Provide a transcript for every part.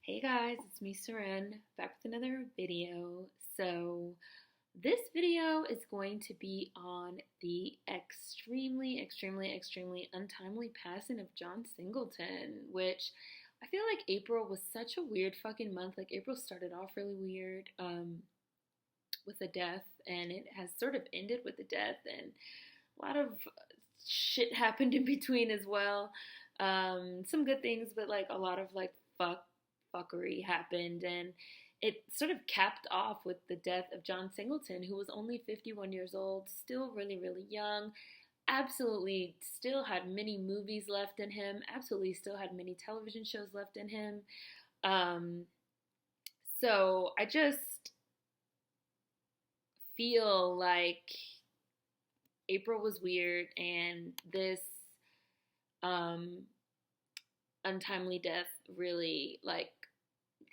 Hey guys, it's me Seren, back with another video. So this video is going to be on the extremely untimely passing of John Singleton, which I feel like April was such a weird fucking month. Like April started off really weird with a death, and it has sort of ended with a death, and a lot of shit happened in between as well. Some good things, but like a lot of like fuckery happened, and it sort of capped off with the death of John Singleton, who was only 51 years old, still really young, absolutely still had many movies left in him, absolutely still had many television shows left in him. Um, so I just feel like April was weird, and this um, untimely death really like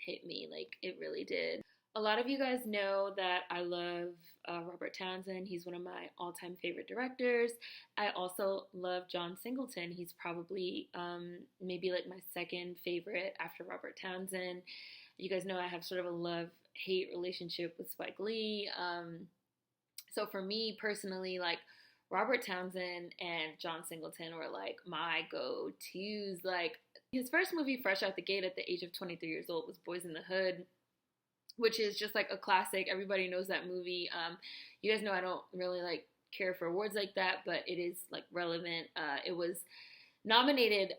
hit me, like it really did. A lot of you guys know that I love Robert Townsend. He's one of my all-time favorite directors. I also love John Singleton. He's probably maybe like my second favorite after Robert Townsend. You guys know I have sort of a love-hate relationship with Spike Lee. So for me personally, like Robert Townsend and John Singleton were like my go-tos. Like his first movie fresh out the gate at the age of 23 years old was Boys in the Hood, which is just like a classic. Everybody knows that movie. You guys know I don't really like care for awards like that, but it is like relevant. It was nominated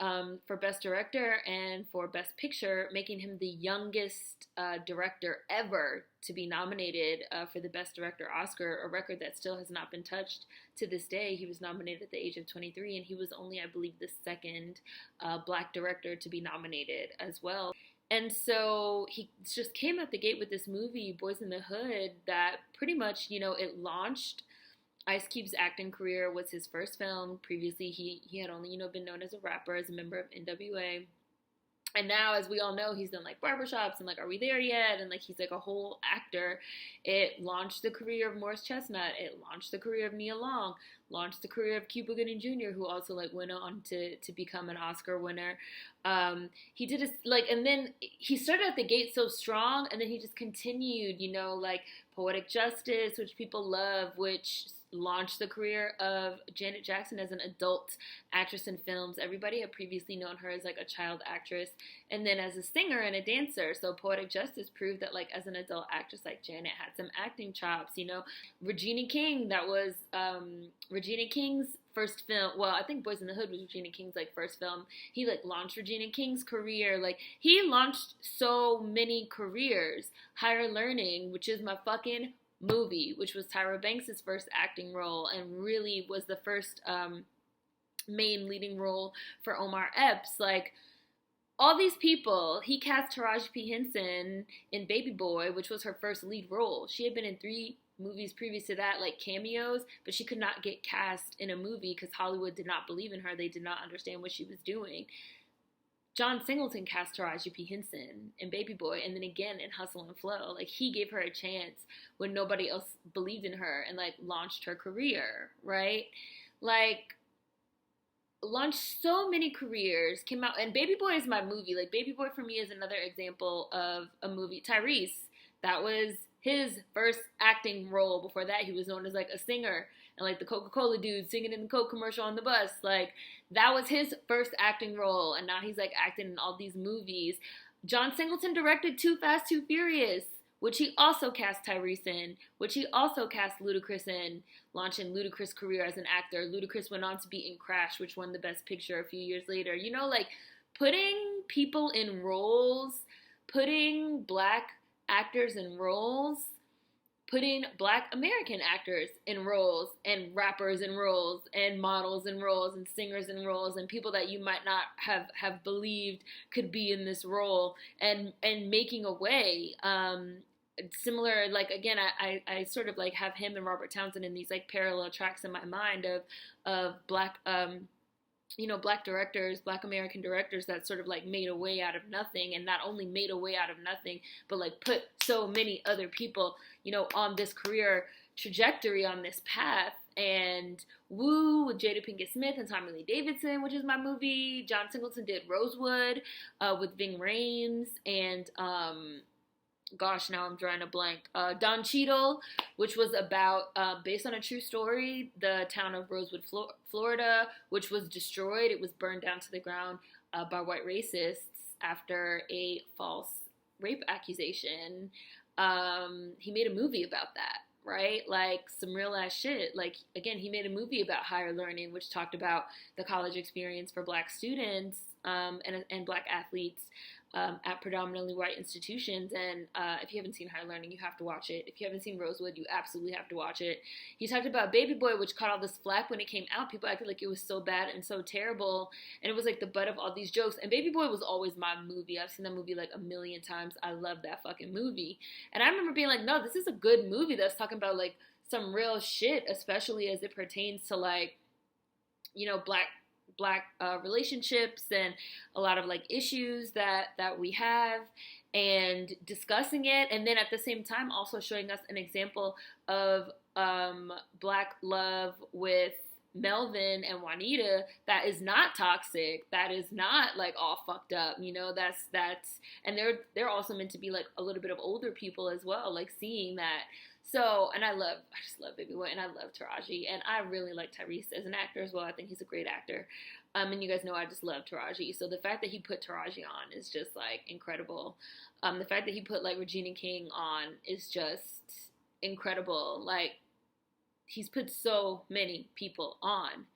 for Best Director and for Best Picture, making him the youngest director ever to be nominated for the Best Director Oscar, a record that still has not been touched to this day. He was nominated at the age of 23, and he was only, I believe, the second Black director to be nominated as well. And so he just came out the gate with this movie, Boys in the Hood, that pretty much, it launched Ice Cube's acting career. Was his first film. Previously, he had only, been known as a rapper, as a member of NWA. And now, as we all know, he's done like barbershops and like Are We There Yet? And like he's like a whole actor. It launched the career of Morris Chestnut. It launched the career of Nia Long. Launched the career of Cuba Gooding Jr., who also like went on to become an Oscar winner. He did and then he started at the gate so strong, and then he just continued, like Poetic Justice, which people love, which launched the career of Janet Jackson as an adult actress in films. Everybody had previously known her as like a child actress, and then as a singer and a dancer. So Poetic Justice proved that like as an adult actress, like Janet had some acting chops. Regina King, that was Regina King's first film. Well, I think Boys in the Hood was Regina King's like first film. He like launched Regina King's career. Like he launched so many careers. Higher Learning, which is my fucking movie, which was Tyra Banks' first acting role and really was the first main leading role for Omar Epps. Like all these people, he cast Taraji P. Henson in Baby Boy, which was her first lead role. She had been in 3 movies previous to that, like cameos, but she could not get cast in a movie because Hollywood did not believe in her. They did not understand what she was doing. John Singleton cast Taraji P. Henson in Baby Boy, and then again in Hustle and Flow. Like, he gave her a chance when nobody else believed in her and, like, launched her career, right? Like, launched so many careers, came out, and Baby Boy is my movie. Like, Baby Boy for me is another example of a movie. Tyrese, that was his first acting role. Before that, he was known as, like, a singer. And like the Coca-Cola dude singing in the Coke commercial on the bus. Like that was his first acting role. And now he's like acting in all these movies. John Singleton directed Too Fast, Too Furious, which he also cast Tyrese in, which he also cast Ludacris in, launching Ludacris' career as an actor. Ludacris went on to be in Crash, which won the Best Picture a few years later. Like putting people in roles, putting Black actors in roles, putting Black American actors in roles, and rappers in roles, and models in roles, and singers in roles, and people that you might not have believed could be in this role, and making a way. Similar, like again, I sort of like have him and Robert Townsend in these like parallel tracks in my mind of Black Black directors, Black American directors that sort of like made a way out of nothing, and not only made a way out of nothing, but like put so many other people, on this career trajectory, on this path. and Woo with Jada Pinkett Smith and Tommy Lee Davidson, which is my movie. John Singleton did Rosewood with Ving Rhames, and gosh, now I'm drawing a blank. Don Cheadle, which was about, based on a true story, the town of Rosewood, Florida, which was destroyed. It was burned down to the ground by white racists after a false rape accusation. He made a movie about that, right? Like some real ass shit. Like, again, he made a movie about higher learning, which talked about the college experience for Black students and Black athletes at predominantly white institutions. And if you haven't seen Higher Learning, you have to watch it. If you haven't seen Rosewood, you absolutely have to watch it. He talked about Baby Boy, which caught all this flack when it came out. People acted like it was so bad and so terrible, and it was like the butt of all these jokes. And Baby Boy was always my movie. I've seen that movie like a million times. I love that fucking movie. And I remember being like, no, this is a good movie that's talking about like some real shit, especially as it pertains to like, you know, black relationships and a lot of like issues that we have, and discussing it, and then at the same time also showing us an example of Black love with Melvin and Juanita that is not toxic, that is not like all fucked up, you know. That's and they're also meant to be like a little bit of older people as well, like seeing that. So, and I just love Baby Boy, and I love Taraji, and I really like Tyrese as an actor as well. I think he's a great actor. And you guys know I just love Taraji. So the fact that he put Taraji on is just like incredible. The fact that he put like Regina King on is just incredible. Like, he's put so many people on.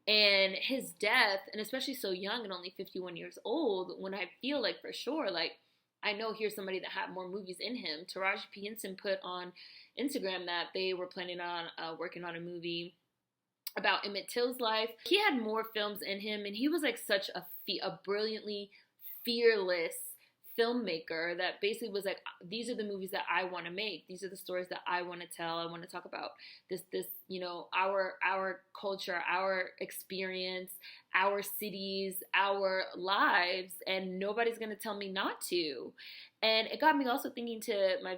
And his death, and especially so young and only 51 years old, when I feel like for sure, like, I know here's somebody that had more movies in him. Taraji P. Henson put on Instagram that they were planning on working on a movie about Emmett Till's life. He had more films in him, and he was like such a brilliantly fearless filmmaker that basically was like, these are the movies that I want to make. These are the stories that I want to tell. I want to talk about this, you know, our culture, our experience, our cities, our lives, and nobody's going to tell me not to. And it got me also thinking to my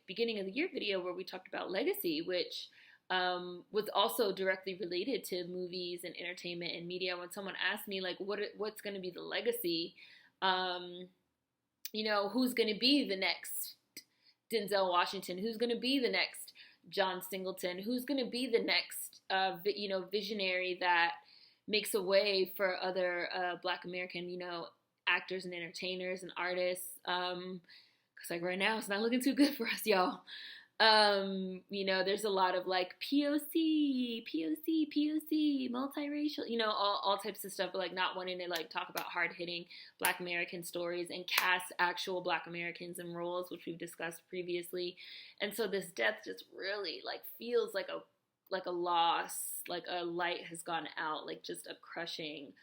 beginning of the year video where we talked about legacy, which was also directly related to movies and entertainment and media. When someone asked me like, what's going to be the legacy, you know, who's going to be the next Denzel Washington? Who's going to be the next John Singleton? Who's going to be the next, you know, visionary that makes a way for other Black American, you know, actors and entertainers and artists? Because like right now, it's not looking too good for us, y'all. You know, there's a lot of like POC, multiracial, you know, all types of stuff, but like not wanting to like talk about hard-hitting Black American stories and cast actual Black Americans in roles, which we've discussed previously. And so this death just really like feels like a loss, like a light has gone out, like just a crushing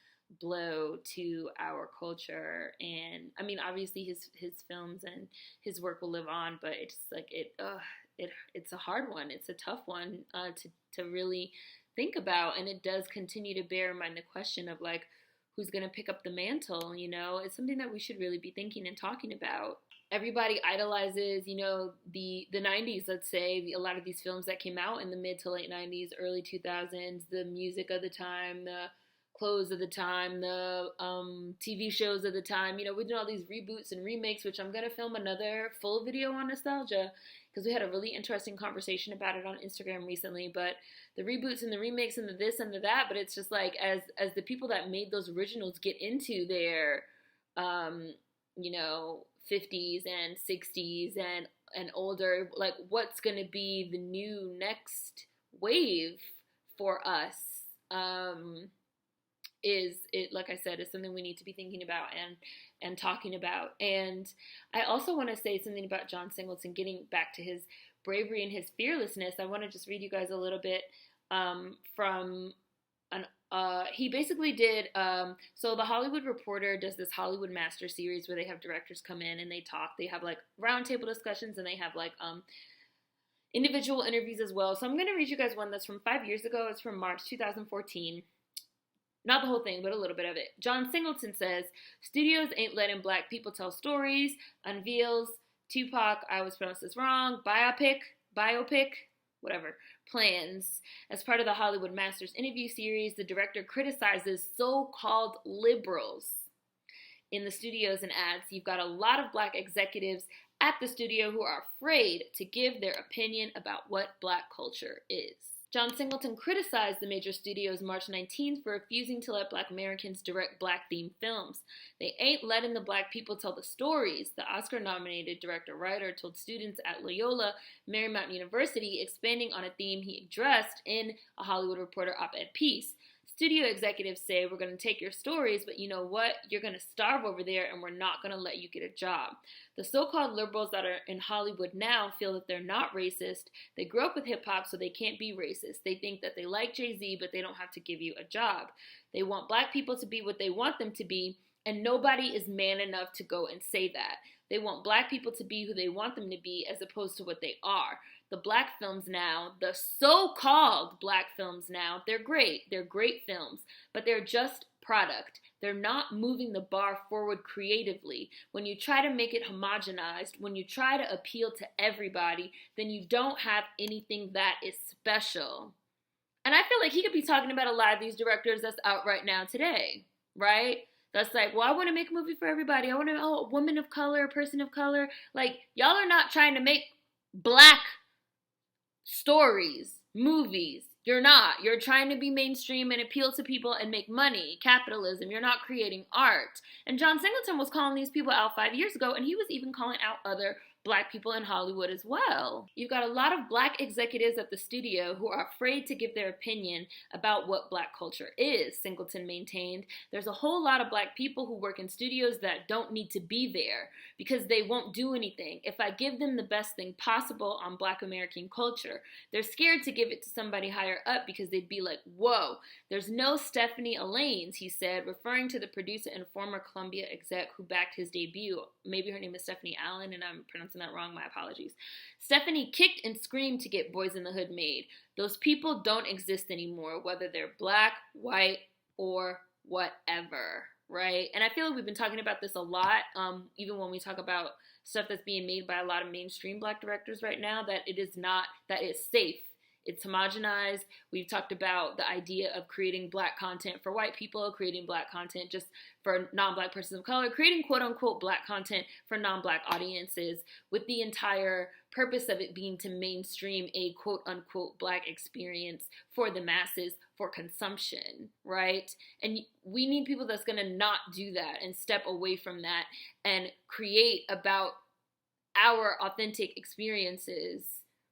blow to our culture. And I mean, obviously his films and his work will live on, but it's like it's a hard one. It's a tough one to really think about, and it does continue to bear in mind the question of like, who's going to pick up the mantle? You know, it's something that we should really be thinking and talking about. Everybody idolizes, you know, the 90s, let's say, a lot of these films that came out in the mid to late 90s, early 2000s, the music of the time, the clothes of the time, the TV shows of the time. You know, we're doing all these reboots and remakes, which I'm going to film another full video on nostalgia, because we had a really interesting conversation about it on Instagram recently. But the reboots and the remakes and the this and the that, but it's just like, as the people that made those originals get into their, you know, 50s and 60s and older, like, what's going to be the new next wave for us? Is it, like I said, is something we need to be thinking about and talking about. And I also want to say something about John Singleton, getting back to his bravery and his fearlessness. I want to just read you guys a little bit from an he basically did, so the Hollywood Reporter does this Hollywood Master series where they have directors come in and they talk. They have like roundtable discussions, and they have like individual interviews as well. So I'm going to read you guys one that's from 5 years ago. It's from March 2014. Not the whole thing, but a little bit of it. John Singleton says, studios ain't letting Black people tell stories. Unveils, Tupac, I always pronounce this wrong, Biopic, whatever. plans. As part of the Hollywood Masters interview series, the director criticizes so-called liberals in the studios and adds, you've got a lot of black executives at the studio who are afraid to give their opinion about what black culture is. John Singleton criticized the major studios March 19th for refusing to let black Americans direct black-themed films. They ain't letting the black people tell the stories, the Oscar-nominated director-writer told students at Loyola Marymount University, expanding on a theme he addressed in a Hollywood Reporter op-ed piece. Studio executives say, we're going to take your stories, but you know what? You're going to starve over there and we're not going to let you get a job. The so-called liberals that are in Hollywood now feel that they're not racist. They grew up with hip-hop, so they can't be racist. They think that they like Jay-Z, but they don't have to give you a job. They want black people to be what they want them to be, and nobody is man enough to go and say that. They want black people to be who they want them to be as opposed to what they are. The black films now, the so-called black films now, they're great. They're great films, but they're just product. They're not moving the bar forward creatively. When you try to make it homogenized, when you try to appeal to everybody, then you don't have anything that is special. And I feel like he could be talking about a lot of these directors that's out right now today, right? That's like, well, I want to make a movie for everybody. I want to, a woman of color, a person of color. Like, y'all are not trying to make black stories, movies. You're not. You're trying to be mainstream and appeal to people and make money. Capitalism. You're not creating art. And John Singleton was calling these people out 5 years ago, and he was even calling out other black people in Hollywood as well. You've got a lot of black executives at the studio who are afraid to give their opinion about what black culture is, Singleton maintained. There's a whole lot of black people who work in studios that don't need to be there because they won't do anything. If I give them the best thing possible on black American culture, they're scared to give it to somebody higher up because they'd be like, whoa, there's no Stephanie Alaines, he said, referring to the producer and former Columbia exec who backed his debut. Maybe her name is Stephanie Allen and I'm pronouncing that wrong, my apologies. Stephanie kicked and screamed to get Boys in the Hood made. Those people don't exist anymore, whether they're black, white, or whatever, right? And I feel like we've been talking about this a lot, even when we talk about stuff that's being made by a lot of mainstream black directors right now, that it is not, that it's safe. It's homogenized. We've talked about the idea of creating black content for white people, creating black content just for non-black persons of color, creating quote-unquote black content for non-black audiences, with the entire purpose of it being to mainstream a quote-unquote black experience for the masses for consumption, right? And we need people that's going to not do that and step away from that and create about our authentic experiences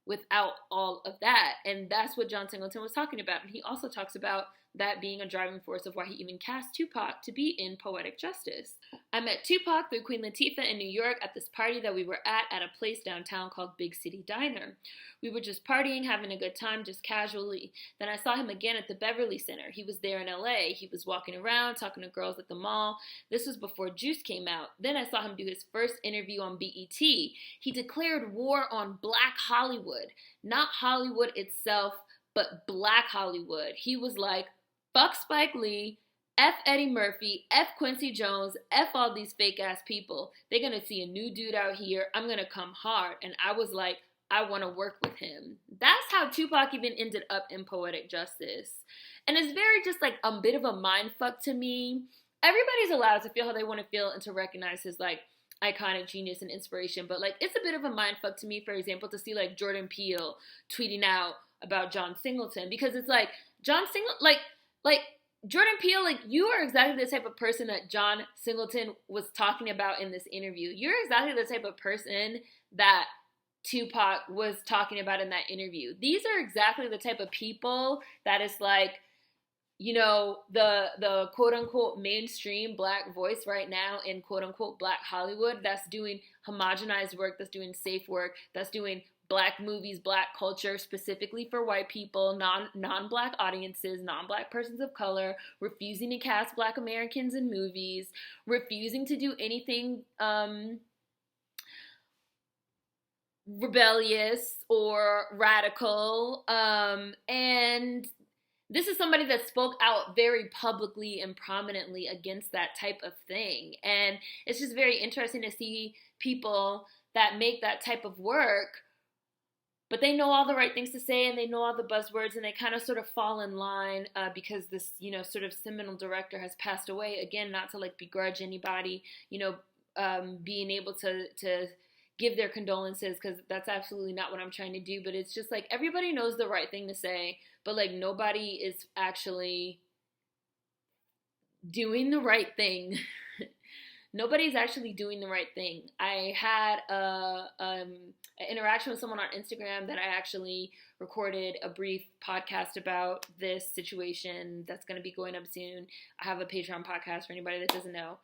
without all of that. And that's what John Singleton was talking about. And he also talks about that being a driving force of why he even cast Tupac to be in Poetic Justice. I met Tupac through Queen Latifah in New York at this party that we were at a place downtown called Big City Diner. We were just partying, having a good time, just casually. Then I saw him again at the Beverly Center. He was there in LA. He was walking around, talking to girls at the mall. This was before Juice came out. Then I saw him do his first interview on BET. He declared war on Black Hollywood. Not Hollywood itself, but Black Hollywood. He was like, fuck Spike Lee, F Eddie Murphy, F Quincy Jones, F all these fake ass people. They're gonna see a new dude out here. I'm gonna come hard. And I was like, I wanna work with him. That's how Tupac even ended up in Poetic Justice. And it's very just like a bit of a mind fuck to me. Everybody's allowed to feel how they wanna feel and to recognize his like iconic genius and inspiration. But like, it's a bit of a mind fuck to me, for example, to see like Jordan Peele tweeting out about John Singleton. Because it's like, John Singleton, like, Jordan Peele, like, you are exactly the type of person that John Singleton was talking about in this interview. You're exactly the type of person that Tupac was talking about in that interview. These are exactly the type of people that is like, you know, the quote-unquote mainstream black voice right now in quote-unquote Black Hollywood that's doing homogenized work, that's doing safe work, that's doing black movies, black culture, specifically for white people, non-black audiences, non-black persons of color, refusing to cast black Americans in movies, refusing to do anything rebellious or radical. And this is somebody that spoke out very publicly and prominently against that type of thing. And it's just very interesting to see people that make that type of work but they know all the right things to say and they know all the buzzwords, and they kind of sort of fall in line because this, sort of seminal director has passed away. Again, not to like begrudge anybody, being able to give their condolences, because that's absolutely not what I'm trying to do. But it's just like everybody knows the right thing to say, but like nobody is actually doing the right thing. Nobody's actually doing the right thing. I had an interaction with someone on Instagram that I actually recorded a brief podcast about this situation that's going to be going up soon. I have a Patreon podcast for anybody that doesn't know.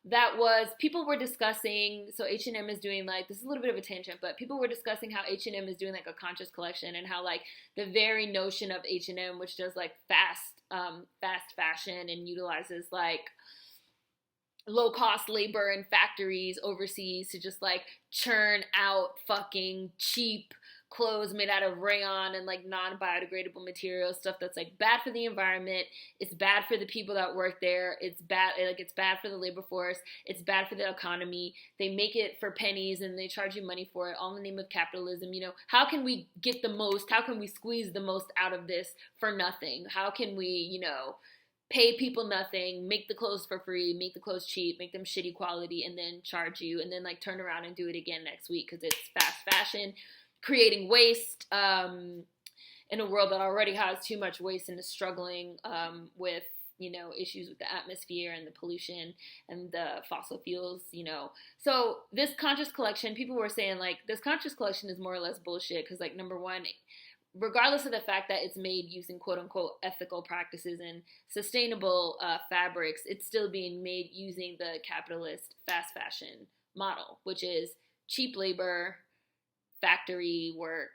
That was, people were discussing, so H&M is doing like, this is a little bit of a tangent, but people were discussing how H&M is doing like a conscious collection, and how like the very notion of H&M, which does like fast fashion and utilizes like low-cost labor in factories overseas to just like churn out fucking cheap clothes made out of rayon and like non-biodegradable materials, stuff that's like bad for the environment, it's bad for the people that work there, it's bad for the labor force, it's bad for the economy. They make it for pennies and they charge you money for it, all in the name of capitalism. How can we get the most, how can we squeeze the most out of this for nothing? How can we, pay people nothing, make the clothes for free, make the clothes cheap, make them shitty quality, and then charge you, and then like turn around and do it again next week because it's fast fashion, creating waste in a world that already has too much waste and is struggling with, issues with the atmosphere and the pollution and the fossil fuels, So this conscious collection, people were saying like this conscious collection is more or less bullshit because like, number one, regardless of the fact that it's made using quote-unquote ethical practices and sustainable fabrics, it's still being made using the capitalist fast fashion model, which is cheap labor, factory work,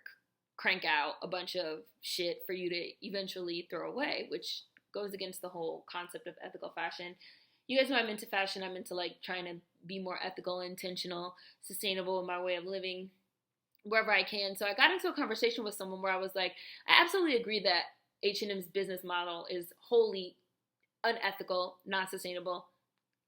crank out a bunch of shit for you to eventually throw away, which goes against the whole concept of ethical fashion. You guys know I'm into fashion. I'm into like trying to be more ethical, intentional, sustainable in my way of living wherever I can. So I got into a conversation with someone where I was like, I absolutely agree that H&M's business model is wholly unethical, not sustainable,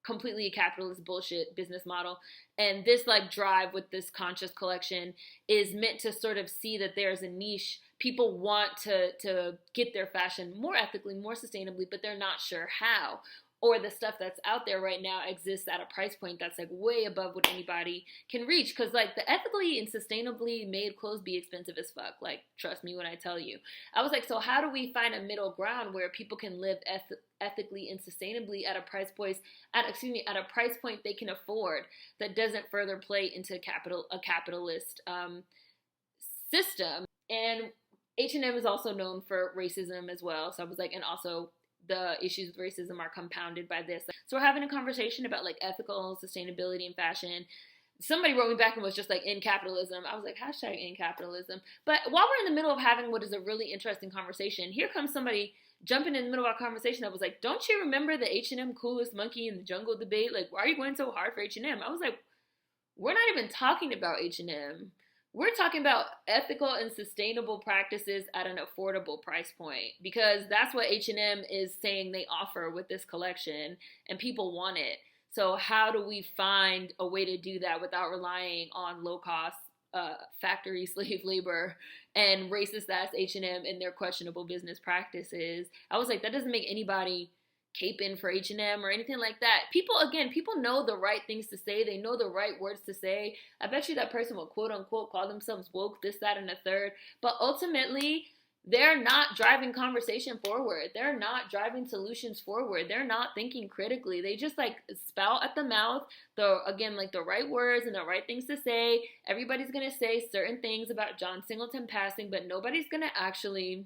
completely capitalist bullshit business model. And this like drive with this conscious collection is meant to sort of see that there's a niche. People want to get their fashion more ethically, more sustainably, but they're not sure how. Or the stuff that's out there right now exists at a price point that's like way above what anybody can reach. Because like the ethically and sustainably made clothes be expensive as fuck. Like, trust me when I tell you. I was like, so how do we find a middle ground where people can live ethically and sustainably at a price point they can afford, that doesn't further play into a capitalist system? And H&M is also known for racism as well. So I was like, and also the issues with racism are compounded by this. So we're having a conversation about like ethical sustainability in fashion. Somebody wrote me back and was just like, in capitalism. I was like, hashtag in capitalism. But while we're in the middle of having what is a really interesting conversation, here comes somebody jumping in the middle of our conversation that was like, don't you remember the H&M coolest monkey in the jungle debate? Like, why are you going so hard for H&M? I was like, we're not even talking about H&M. We're talking about ethical and sustainable practices at an affordable price point, because that's what H&M is saying they offer with this collection, and people want it. So how do we find a way to do that without relying on low-cost factory slave labor and racist-ass H&M and their questionable business practices? I was like, that doesn't make anybody cape in for H&M or anything like that. People know the right things to say. They know the right words to say. I bet you that person will quote unquote call themselves woke, this, that, and a third. But ultimately, they're not driving conversation forward. They're not driving solutions forward. They're not thinking critically. They just like spout at the mouth the right words and the right things to say. Everybody's going to say certain things about John Singleton passing, but nobody's going to actually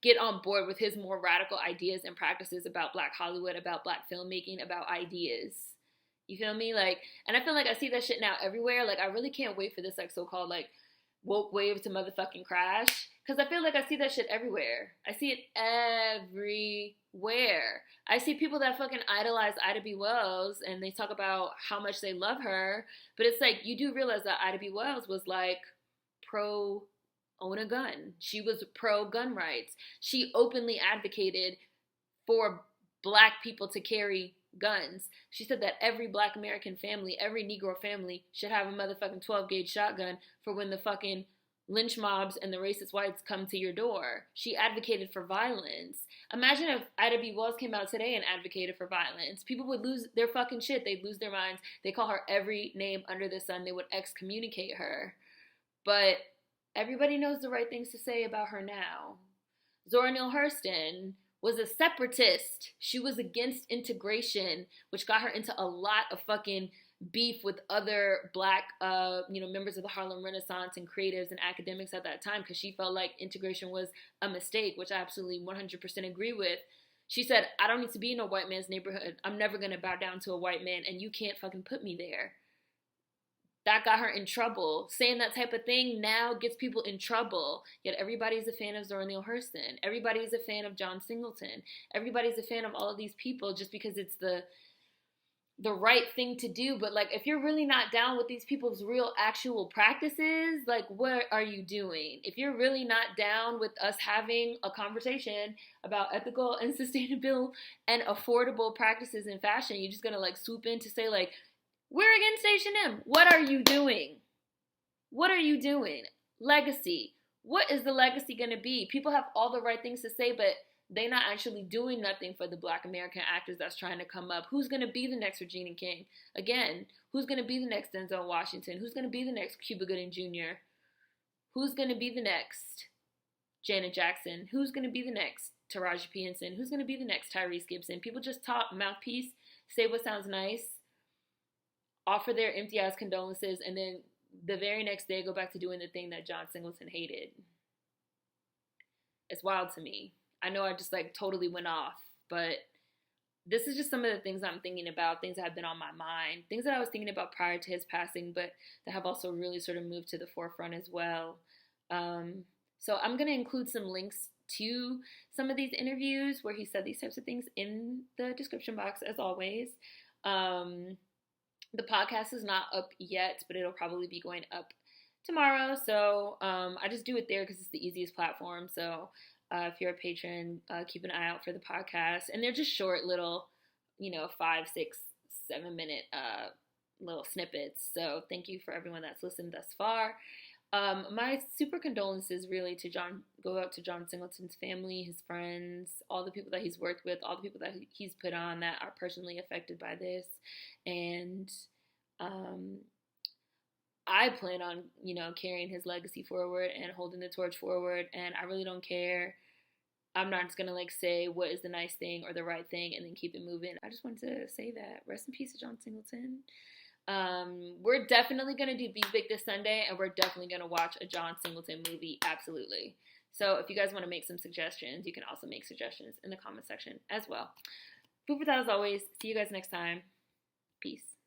get on board with his more radical ideas and practices about Black Hollywood, about Black filmmaking, about ideas. You feel me? Like, and I feel like I see that shit now everywhere. Like, I really can't wait for this like so-called like woke wave to motherfucking crash, because I feel like I see that shit everywhere. I see it everywhere. I see people that fucking idolize Ida B. Wells and they talk about how much they love her, but it's like, you do realize that Ida B. Wells was like pro own a gun. She was pro gun rights. She openly advocated for Black people to carry guns. She said that every Black American family, every Negro family should have a motherfucking 12-gauge shotgun for when the fucking lynch mobs and the racist whites come to your door. She advocated for violence. Imagine if Ida B. Wells came out today and advocated for violence. People would lose their fucking shit. They'd lose their minds. They call her every name under the sun. They would excommunicate her. But everybody knows the right things to say about her now. Zora Neale Hurston was a separatist. She was against integration, which got her into a lot of fucking beef with other Black, members of the Harlem Renaissance and creatives and academics at that time, because she felt like integration was a mistake, which I absolutely 100% agree with. She said, I don't need to be in a white man's neighborhood. I'm never going to bow down to a white man, and you can't fucking put me there. That got her in trouble. Saying that type of thing now gets people in trouble. Yet everybody's a fan of Zora Neale Hurston. Everybody's a fan of John Singleton. Everybody's a fan of all of these people just because it's the right thing to do. But like, if you're really not down with these people's real actual practices, like, what are you doing? If you're really not down with us having a conversation about ethical and sustainable and affordable practices in fashion, you're just gonna like swoop in to say like, we're against H&M. What are you doing? What are you doing? Legacy. What is the legacy going to be? People have all the right things to say, but they're not actually doing nothing for the Black American actors that's trying to come up. Who's going to be the next Regina King? Again, who's going to be the next Denzel Washington? Who's going to be the next Cuba Gooding Jr.? Who's going to be the next Janet Jackson? Who's going to be the next Taraji P. Henson? Who's going to be the next Tyrese Gibson? People just talk mouthpiece, say what sounds nice, offer their empty-ass condolences, and then the very next day go back to doing the thing that John Singleton hated. It's wild to me. I know I just like totally went off, but this is just some of the things I'm thinking about, things that have been on my mind, things that I was thinking about prior to his passing, but that have also really sort of moved to the forefront as well. So I'm going to include some links to some of these interviews where he said these types of things in the description box, as always. The podcast is not up yet, but it'll probably be going up tomorrow. So I just do it there because it's the easiest platform. So if you're a patron, keep an eye out for the podcast. And they're just short little, 5, 6, 7 minute little snippets. So thank you for everyone that's listened thus far. My super condolences really go out to John Singleton's family, his friends, all the people that he's worked with, all the people that he's put on that are personally affected by this. And I plan on, carrying his legacy forward and holding the torch forward. And I really don't care. I'm not just going to like say what is the nice thing or the right thing and then keep it moving. I just wanted to say that. Rest in peace to John Singleton. We're definitely going to do Be Big this Sunday, and we're definitely going to watch a John Singleton movie. Absolutely. So if you guys want to make some suggestions, you can also make suggestions in the comment section as well. Food for thought as always. See you guys next time. Peace.